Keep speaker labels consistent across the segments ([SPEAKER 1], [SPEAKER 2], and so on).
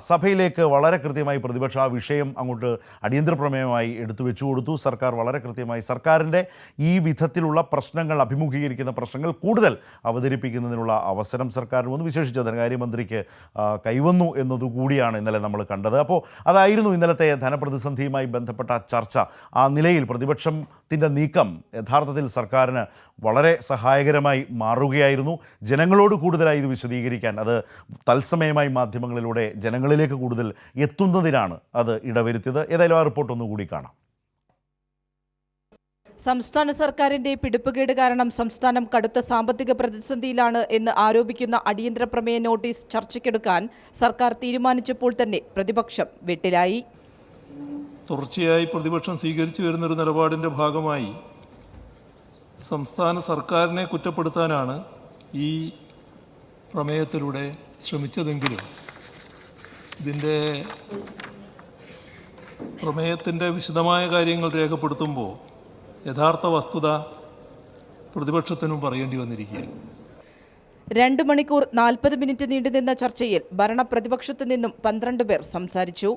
[SPEAKER 1] സഭയിലേക്ക് വളരെ കൃത്യമായി പ്രതിപക്ഷ ആ വിഷയം അങ്ങോട്ട് അടിയന്തര പ്രമേയമായി എടുത്തു വെച്ചു കൊടുത്തു. സർക്കാർ വളരെ കൃത്യമായി സർക്കാരിൻ്റെ ഈ വിധത്തിലുള്ള പ്രശ്നങ്ങൾ അഭിമുഖീകരിക്കുന്ന പ്രശ്നങ്ങൾ കൂടുതൽ അവതരിപ്പിക്കുന്നതിനുള്ള അവസരം സർക്കാരിന് വന്നു. വിശേഷിച്ച് ധനകാര്യമന്ത്രിക്ക് കൈവന്നു എന്നതുകൂടിയാണ് ഇന്നലെ നമ്മൾ കണ്ടത്. അപ്പോൾ അതായിരുന്നു ഇന്നലത്തെ ധനപ്രതിസന്ധിയുമായി ബന്ധപ്പെട്ട ചർച്ച. ആ നിലയിൽ പ്രതിപക്ഷത്തിൻ്റെ നീക്കം യഥാർത്ഥത്തിൽ സർക്കാരിന് വളരെ സഹായകരമായി മാറുകയായിരുന്നു. ജനങ്ങളോട് കൂടുതലായി ഇത് വിശദീകരിക്കാൻ, അത് തത്സമയമായി മാധ്യമങ്ങളിലൂടെ ജനങ്ങളിലേക്ക് കൂടുതൽ എത്തുന്നതിനാണ് അത് ഇടവരുത്തിയത്. ഏതായാലും ആ റിപ്പോർട്ട് ഒന്നുകൂടി കാണാം.
[SPEAKER 2] സംസ്ഥാന സർക്കാരിന്റെ പിടിപ്പുകേട് കാരണം സംസ്ഥാനം കടുത്ത സാമ്പത്തിക പ്രതിസന്ധിയിലാണ് എന്ന് ആരോപിക്കുന്ന അടിയന്തര പ്രമേയ നോട്ടീസ് ചർച്ചയ്ക്കെടുക്കാൻ സർക്കാർ തീരുമാനിച്ചപ്പോൾ തന്നെ പ്രതിപക്ഷം വെട്ടിലായി.
[SPEAKER 3] തുടർച്ചയായി പ്രതിപക്ഷം സ്വീകരിച്ചു വരുന്നൊരു നിലപാടിൻ്റെ ഭാഗമായി സംസ്ഥാന സർക്കാരിനെ കുറ്റപ്പെടുത്താനാണ് ഈ പ്രമേയത്തിലൂടെ ശ്രമിച്ചതെങ്കിലും ഇതിൻ്റെ പ്രമേയത്തിൻ്റെ വിശദമായ കാര്യങ്ങൾ രേഖപ്പെടുത്തുമ്പോൾ യഥാർത്ഥ വസ്തുത പ്രതിപക്ഷത്തിനും പറയേണ്ടി വന്നിരിക്കുകയാണ്.
[SPEAKER 2] 2 മണിക്കൂർ 40 മിനിറ്റ് നീണ്ടുനിന്ന ചർച്ചയിൽ ഭരണപ്രതിപക്ഷത്തു നിന്നും 12 പേർ സംസാരിച്ചു.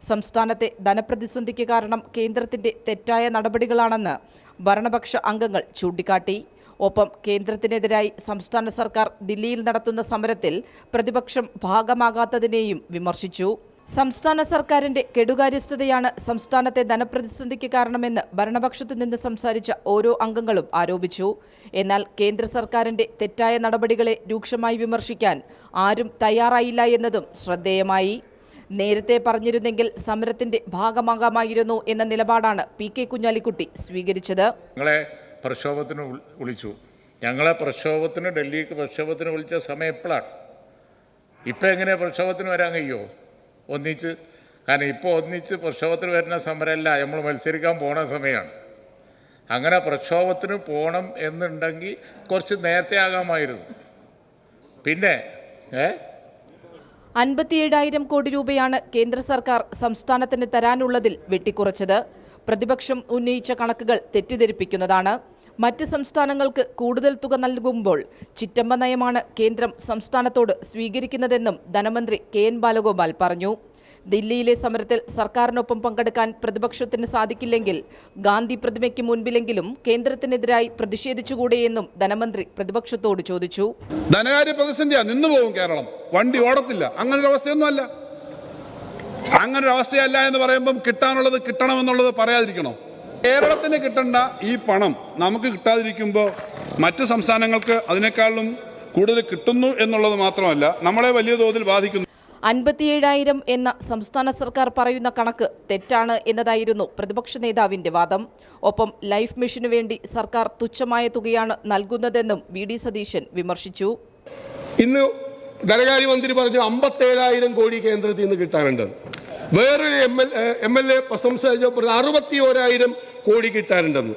[SPEAKER 2] സംസ്ഥാനത്തെ ധനപ്രതിസന്ധിക്ക് കാരണം കേന്ദ്രത്തിന്റെ തെറ്റായ നടപടികളാണെന്ന് ഭരണപക്ഷ അംഗങ്ങൾ ചൂണ്ടിക്കാട്ടി. ഒപ്പം കേന്ദ്രത്തിനെതിരായി സംസ്ഥാന സർക്കാർ ദില്ലിയിൽ നടത്തുന്ന സമരത്തിൽ പ്രതിപക്ഷം ഭാഗമാകാത്തതിനെയും വിമർശിച്ചു. സംസ്ഥാന സർക്കാരിന്റെ കെടുകാര്യസ്ഥതയാണ് സംസ്ഥാനത്തെ ധനപ്രതിസന്ധിക്ക് കാരണമെന്ന് ഭരണപക്ഷത്തു നിന്ന് സംസാരിച്ച ഓരോ അംഗങ്ങളും ആരോപിച്ചു. എന്നാൽ കേന്ദ്ര സർക്കാരിന്റെ തെറ്റായ നടപടികളെ രൂക്ഷമായി വിമർശിക്കാൻ ആരും തയ്യാറായില്ല എന്നതും ശ്രദ്ധേയമായി. നേരത്തെ പറഞ്ഞിരുന്നെങ്കിൽ സമരത്തിന്റെ ഭാഗമാകാമായിരുന്നു എന്ന നിലപാടാണ് PK കുഞ്ഞാലിക്കുട്ടി സ്വീകരിച്ചത്.
[SPEAKER 4] ഞങ്ങളെ പ്രക്ഷോഭത്തിന് വിളിച്ചു. ഞങ്ങളെ പ്രക്ഷോഭത്തിന് ഡൽഹിക്ക് പ്രക്ഷോഭത്തിന് വിളിച്ച സമയം എപ്പോഴാണ്? ഇപ്പം എങ്ങനെ പ്രക്ഷോഭത്തിന് വരാൻ കഴിയുമോ ഒന്നിച്ച്? കാരണം ഇപ്പോൾ ഒന്നിച്ച് പ്രക്ഷോഭത്തിന് വരുന്ന സമരമല്ല, നമ്മൾ മത്സരിക്കാൻ പോണ സമയമാണ്. അങ്ങനെ പ്രക്ഷോഭത്തിന് പോകണം എന്നുണ്ടെങ്കിൽ കുറച്ച് നേരത്തെ ആകാമായിരുന്നു. പിന്നെ
[SPEAKER 2] 57,000 കോടി രൂപയാണ് കേന്ദ്ര സർക്കാർ സംസ്ഥാനത്തിന് തരാനുള്ളതിൽ വെട്ടിക്കുറച്ചത്. പ്രതിപക്ഷം ഉന്നയിച്ച കണക്കുകൾ തെറ്റിദ്ധരിപ്പിക്കുന്നതാണ്. മറ്റ് സംസ്ഥാനങ്ങൾക്ക് കൂടുതൽ തുക നൽകുമ്പോൾ ചിറ്റമ്പ നയമാണ് കേന്ദ്രം സംസ്ഥാനത്തോട് സ്വീകരിക്കുന്നതെന്നും ധനമന്ത്രി KN ബാലഗോപാൽ പറഞ്ഞു. ദില്ലിയിലെ സമരത്തിൽ സർക്കാരിനൊപ്പം പങ്കെടുക്കാൻ പ്രതിപക്ഷത്തിന് സാധിക്കില്ലെങ്കിൽ ഗാന്ധി പ്രതിമയ്ക്ക് മുൻപിലെങ്കിലും കേന്ദ്രത്തിനെതിരായി പ്രതിഷേധിച്ചുകൂടെയെന്നും ധനമന്ത്രി പ്രതിപക്ഷത്തോട് ചോദിച്ചു.
[SPEAKER 5] ധനകാര്യ പ്രതിസന്ധിയാ, നിന്നുപോകും കേരളം, വണ്ടി ഓടത്തില്ല. അങ്ങനൊരു അവസ്ഥയൊന്നുമല്ല. അങ്ങനൊരു അവസ്ഥയല്ല എന്ന് പറയുമ്പം കിട്ടാനുള്ളത് കിട്ടണമെന്നുള്ളത് പറയാതിരിക്കണോ? കേരളത്തിന് കിട്ടേണ്ട ഈ പണം നമുക്ക് കിട്ടാതിരിക്കുമ്പോൾ മറ്റ് സംസ്ഥാനങ്ങൾക്ക് അതിനേക്കാളും കൂടുതൽ കിട്ടുന്നു എന്നുള്ളത് മാത്രമല്ല, നമ്മളെ വലിയ തോതിൽ ബാധിക്കുന്നു.
[SPEAKER 2] 57,000 എന്ന സംസ്ഥാന സർക്കാർ പറയുന്ന കണക്ക് തെറ്റാണ് എന്നതായിരുന്നു പ്രതിപക്ഷ നേതാവിന്റെ വാദം. ഒപ്പം ലൈഫ് മിഷനു വേണ്ടി സർക്കാർ തുച്ഛമായ തുകയാണ് നൽകുന്നതെന്നും VD സതീശൻ വിമർശിച്ചു.
[SPEAKER 6] ഇന്ന് ധനകാര്യമന്ത്രി പറഞ്ഞു 57,000 കോടി കേന്ദ്രത്തിൽ നിന്ന് കിട്ടാറുണ്ട്. വേറൊരു MLA പ്രശംസിച്ചപ്പോൾ 61,000 കോടി കിട്ടാറുണ്ടെന്ന്.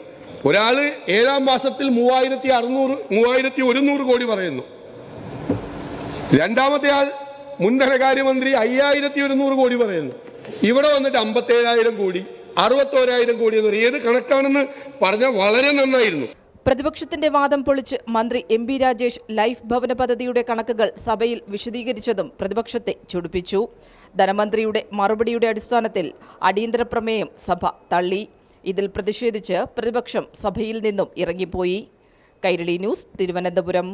[SPEAKER 6] ഒരാള് 7-ാം മാസത്തിൽ 3,100 കോടി പറയുന്നു. രണ്ടാമത്തെ ആൾ മുൻ ധനകാര്യമന്ത്രി 5,100 കോടി പറയുന്നു. ഇവിടെ വന്നിട്ട് 57,000 കോടി 61,000 കോടി എന്ന് ഏത് കണക്കാണെന്ന് പറഞ്ഞാൽ വളരെ നന്നായിരുന്നു.
[SPEAKER 2] പ്രതിപക്ഷത്തിന്റെ വാദം പൊളിച്ച് മന്ത്രി MB രാജേഷ് ലൈഫ് ഭവന പദ്ധതിയുടെ കണക്കുകൾ സഭയിൽ വിശദീകരിച്ചതും പ്രതിപക്ഷത്തെ ചൊടിപ്പിച്ചു. ധനമന്ത്രിയുടെ മറുപടിയുടെ അടിസ്ഥാനത്തിൽ അടിയന്തര പ്രമേയം സഭ തള്ളി. ഇതിൽ പ്രതിഷേധിച്ച് പ്രതിപക്ഷം സഭയിൽ നിന്നും ഇറങ്ങിപ്പോയി. കൈരളി ന്യൂസ്, തിരുവനന്തപുരം.